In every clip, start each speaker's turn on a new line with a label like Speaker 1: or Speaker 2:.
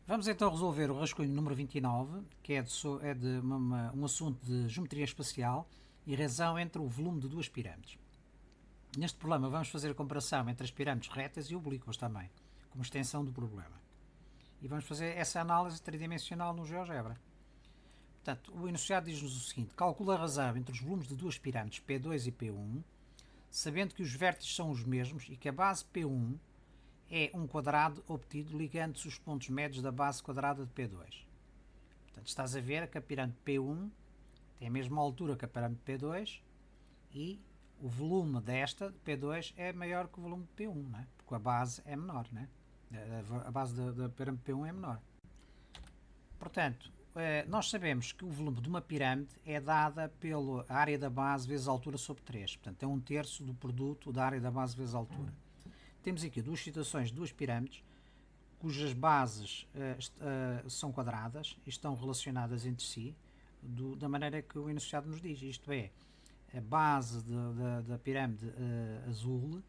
Speaker 1: Vamos então resolver o rascunho número 29, que é de um assunto de geometria espacial e razão entre o volume de duas pirâmides. Neste problema vamos fazer a comparação entre as pirâmides retas e oblíquas também, como extensão do problema. E vamos fazer essa análise tridimensional no GeoGebra. Portanto, o enunciado diz-nos o seguinte: calcula a razão entre os volumes de duas pirâmides P2 e P1, sabendo que os vértices são os mesmos e que a base P1 é um quadrado obtido ligando-se os pontos médios da base quadrada de P2. Portanto, estás a ver que a pirâmide P1 tem a mesma altura que a pirâmide P2 e o volume desta P2 é maior que o volume de P1, não é? Porque a base é menor, não é? A base da pirâmide P1 é menor. Portanto, nós sabemos que o volume de uma pirâmide é dada pela área da base vezes a altura sobre 3. Portanto, é 1/3 do produto da área da base vezes a altura. Temos aqui duas situações de duas pirâmides cujas bases são quadradas e estão relacionadas entre si da maneira que o enunciado nos diz. Isto é, a base da pirâmide azul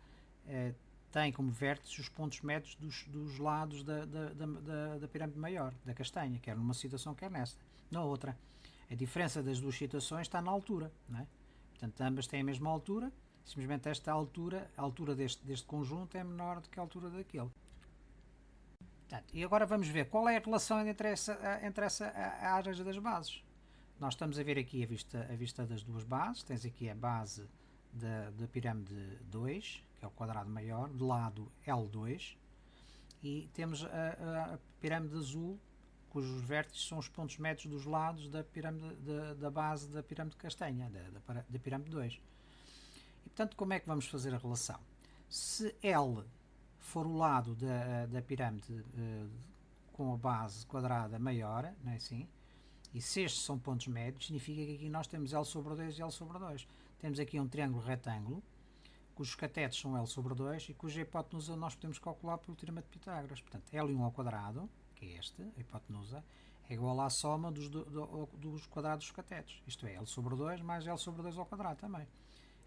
Speaker 1: tem como vértices os pontos médios dos lados da pirâmide maior, da castanha, quer numa situação, quer nesta. Na outra, a diferença das duas situações está na altura, não é? Portanto, ambas têm a mesma altura, simplesmente esta altura, a altura deste conjunto é menor do que a altura daquele. Portanto, e agora vamos ver qual é a relação entre essa áreas das bases. Nós estamos a ver aqui a vista das duas bases. Tens aqui a base da pirâmide 2, que é o quadrado maior, do lado L2, e temos a pirâmide azul, cujos vértices são os pontos médios dos lados da base da pirâmide castanha, da pirâmide 2. E portanto, como é que vamos fazer a relação? Se L for o lado da pirâmide com a base quadrada maior, não é assim? E se estes são pontos médios, significa que aqui nós temos L sobre 2 e L sobre 2. Temos aqui um triângulo retângulo, cujos catetos são L sobre 2 e cuja hipotenusa nós podemos calcular pelo teorema de Pitágoras. Portanto, L1 ao quadrado, que é este, a hipotenusa, é igual à soma dos quadrados dos catetos. Isto é, L sobre 2 mais L sobre 2 ao quadrado também.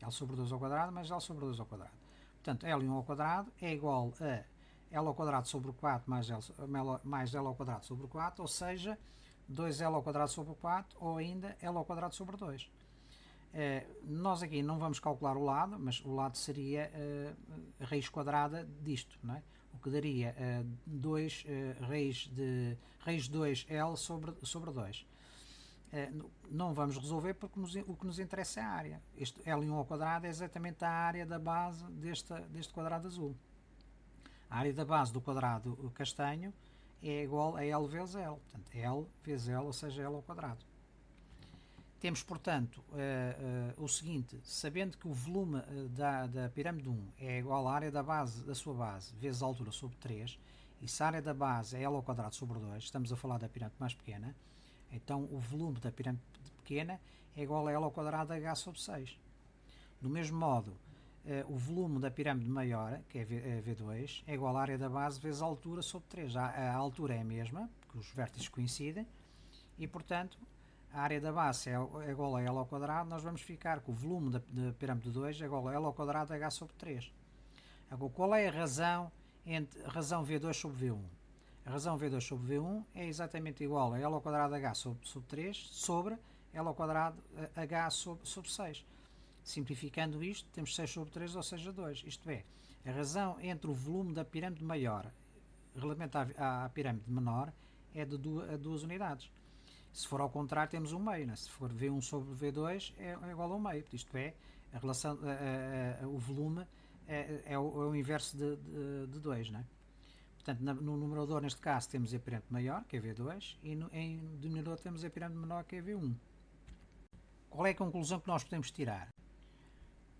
Speaker 1: L sobre 2 ao quadrado mais L sobre 2 ao quadrado. Portanto, L1 ao quadrado é igual a L ao quadrado sobre 4 mais L ao quadrado sobre 4, ou seja, 2L ao quadrado sobre 4 ou ainda L ao quadrado sobre 2. Nós aqui não vamos calcular o lado, mas o lado seria a raiz quadrada disto, não é? O que daria 2 raiz de 2L sobre 2. Não vamos resolver porque o que nos interessa é a área. Este L1 ao quadrado é exatamente a área da base deste quadrado azul. A área da base do quadrado castanho é igual a L vezes L. Portanto, L vezes L, ou seja, L ao quadrado. Temos, portanto, o seguinte: sabendo que o volume da pirâmide 1 é igual à área da sua base vezes a altura sobre 3, e se a área da base é L ao quadrado sobre 2, estamos a falar da pirâmide mais pequena, então o volume da pirâmide pequena é igual a L ao quadrado H sobre 6. Do mesmo modo, o volume da pirâmide maior, que é V2, é igual à área da base vezes a altura sobre 3. A altura é a mesma, porque os vértices coincidem, e portanto a área da base é igual a L ao quadrado, nós vamos ficar com o volume da pirâmide 2 é igual a L ao quadrado H sobre 3. Agora, qual é a razão V2 sobre V1? A razão V2 sobre V1 é exatamente igual a L ao quadrado H sobre 3 sobre L ao quadrado H sobre 6. Simplificando isto, temos 6 sobre 3, ou seja, 2. Isto é, a razão entre o volume da pirâmide maior relativamente à pirâmide menor é de 2 unidades. Se for ao contrário, temos um meio. Né? Se for V1 sobre V2, é igual a 1 meio. Isto é, a relação, o volume é o inverso de 2. Né? Portanto, no numerador, neste caso, temos a pirâmide maior, que é V2, e em denominador temos a pirâmide menor, que é V1. Qual é a conclusão que nós podemos tirar?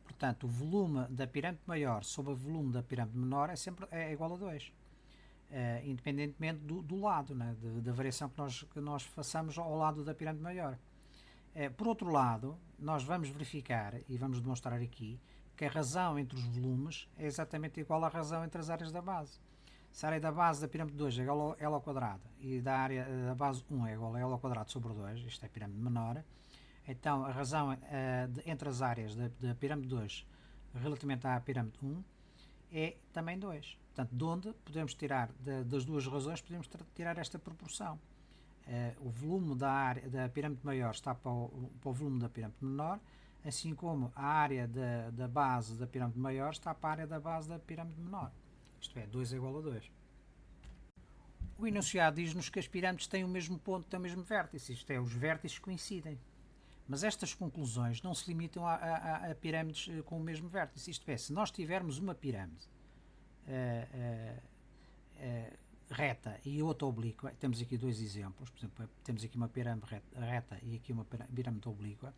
Speaker 1: Portanto, o volume da pirâmide maior sobre o volume da pirâmide menor é igual a 2. Independentemente do lado, né, da variação que nós façamos ao lado da pirâmide maior. Por outro lado, nós vamos verificar e vamos demonstrar aqui que a razão entre os volumes é exatamente igual à razão entre as áreas da base. Se a área da base da pirâmide 2 é igual a L ao quadrado e da área da base 1 é igual a L ao quadrado sobre 2, isto é a pirâmide menor, então a razão entre as áreas da pirâmide 2 relativamente à pirâmide 1 é também 2. Portanto, de onde podemos tirar, das duas razões, podemos tirar esta proporção. O volume da pirâmide maior está para o volume da pirâmide menor, assim como a área da base da pirâmide maior está para a área da base da pirâmide menor. Isto é, 2 é igual a 2. O enunciado diz-nos que as pirâmides têm o mesmo ponto, têm o mesmo vértice, isto é, os vértices coincidem. Mas estas conclusões não se limitam a pirâmides com o mesmo vértice. Isto é, se nós tivermos uma pirâmide reta e outra oblíqua, temos aqui dois exemplos, por exemplo, temos aqui uma pirâmide reta e aqui uma pirâmide oblíqua.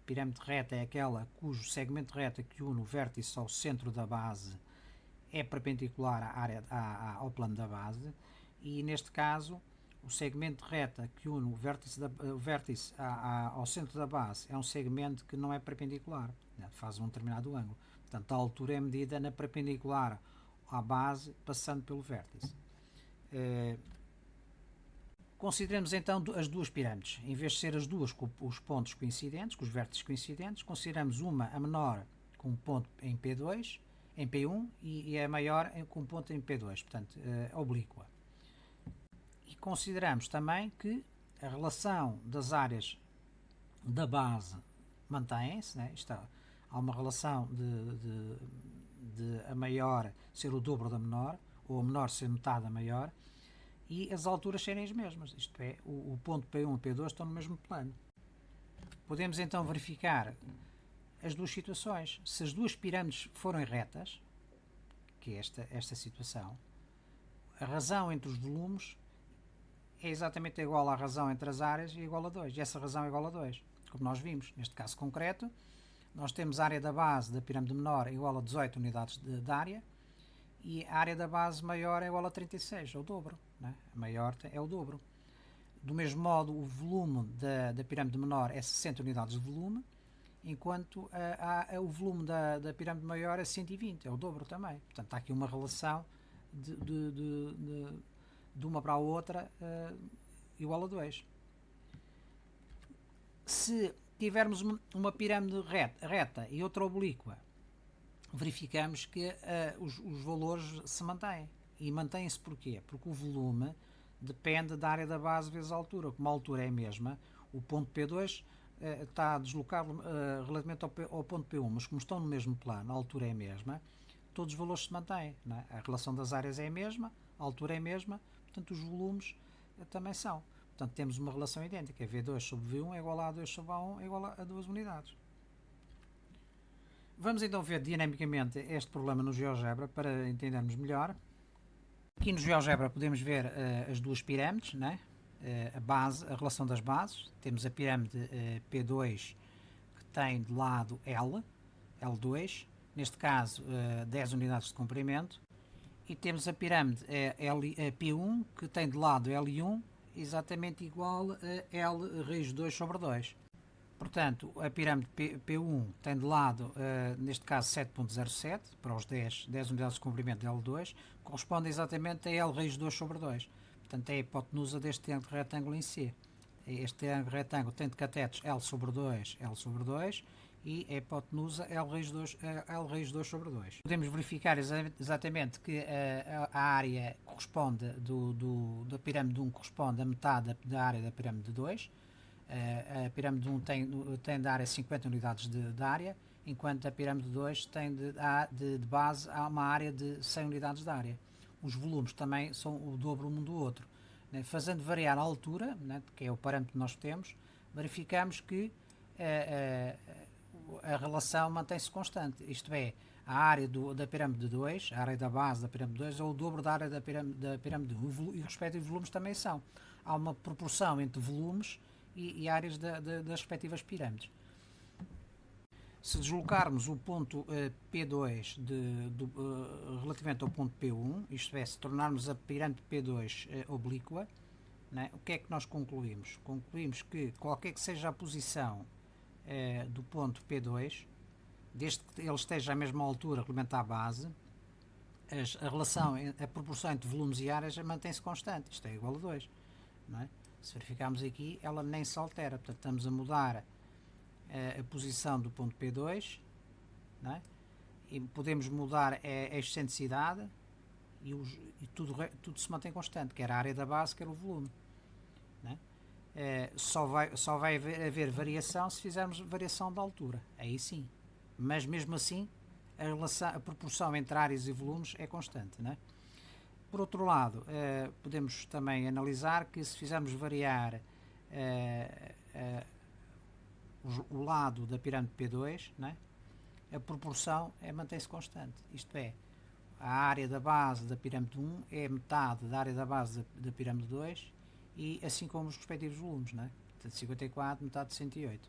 Speaker 1: Pirâmide reta é aquela cujo segmento reta que une o vértice ao centro da base é perpendicular ao plano da base, e neste caso o segmento reta que une o vértice ao centro da base é um segmento que não é perpendicular, faz um determinado ângulo. Portanto, a altura é medida na perpendicular à base, passando pelo vértice. Consideremos então as duas pirâmides. Em vez de ser as duas com os pontos coincidentes, com os vértices coincidentes, consideramos uma a menor com um ponto em P2, em P1, e a maior com um ponto em P2, portanto, oblíqua. E consideramos também que a relação das áreas da base mantém-se, né? Há uma relação de a maior ser o dobro da menor, ou a menor ser metade da maior, e as alturas serem as mesmas, isto é, o ponto P1 e P2 estão no mesmo plano. Podemos então verificar as duas situações. Se as duas pirâmides forem retas, que é esta situação, a razão entre os volumes é exatamente igual à razão entre as áreas e igual a 2. E essa razão é igual a 2, como nós vimos. Neste caso concreto, nós temos a área da base da pirâmide menor igual a 18 unidades de área, e a área da base maior é igual a 36, é o dobro. Né? A maior é o dobro. Do mesmo modo, o volume da pirâmide menor é 60 unidades de volume, enquanto o volume da pirâmide maior é 120, é o dobro também. Portanto, há aqui uma relação de uma para a outra igual a 2. Se tivermos uma pirâmide reta e outra oblíqua, verificamos que os valores se mantêm. E mantêm-se porquê? Porque o volume depende da área da base vezes a altura. Como a altura é a mesma, o ponto P2 está deslocado relativamente ao ponto P1, mas como estão no mesmo plano, a altura é a mesma, todos os valores se mantêm. Não é? A relação das áreas é a mesma, a altura é a mesma, portanto os volumes também são. Portanto temos uma relação idêntica, V2 sobre V1 é igual a A2 sobre A1 é igual a 2 unidades. Vamos então ver dinamicamente este problema no GeoGebra para entendermos melhor. Aqui no GeoGebra podemos ver as duas pirâmides, né? A relação das bases. Temos a pirâmide P2 que tem de lado L2, neste caso 10 unidades de comprimento, e temos a pirâmide P1 que tem de lado L1 exatamente igual a L raiz 2 sobre 2. Portanto, a pirâmide P1 tem de lado, neste caso 7.07, para os 10 unidades de comprimento de L2, corresponde exatamente a L raiz 2 sobre 2. Portanto, é a hipotenusa deste ângulo retângulo em C. Este ângulo retângulo tem de catetos L sobre 2, e a hipotenusa L raiz 2 sobre 2. Podemos verificar exatamente que a área corresponde da pirâmide 1 corresponde a metade da área da pirâmide 2. A pirâmide 1 tem de área 50 unidades de área, enquanto a pirâmide 2 tem de base a uma área de 100 unidades de área. Os volumes também são o dobro um do outro. Fazendo variar a altura, que é o parâmetro que nós temos, verificamos que a relação mantém-se constante, isto é, a área da pirâmide 2, a área da base da pirâmide 2 é o dobro da área da pirâmide 1, e os respectivos volumes também são. Há uma proporção entre volumes e áreas das respectivas pirâmides. Se deslocarmos o ponto P2 relativamente ao ponto P1, isto é, se tornarmos a pirâmide P2 oblíqua, né, o que é que nós concluímos? Concluímos que qualquer que seja a posição do ponto P2, desde que ele esteja à mesma altura relativamente à base, a proporção entre volumes e áreas mantém-se constante, isto é igual a 2. Não é? Se verificarmos aqui, ela nem se altera, portanto estamos a mudar a posição do ponto P2, não é? E podemos mudar a excentricidade e tudo se mantém constante, quer a área da base, quer o volume. Né? Só vai haver variação se fizermos variação de altura, aí sim. Mas mesmo assim, a proporção entre áreas e volumes é constante. Né? Por outro lado, podemos também analisar que se fizermos variar o lado da pirâmide P2, né, a proporção mantém-se constante. Isto é, a área da base da pirâmide 1 é metade da área da base da pirâmide 2 e assim como os respectivos volumes, né? Portanto, 54, metade de 108.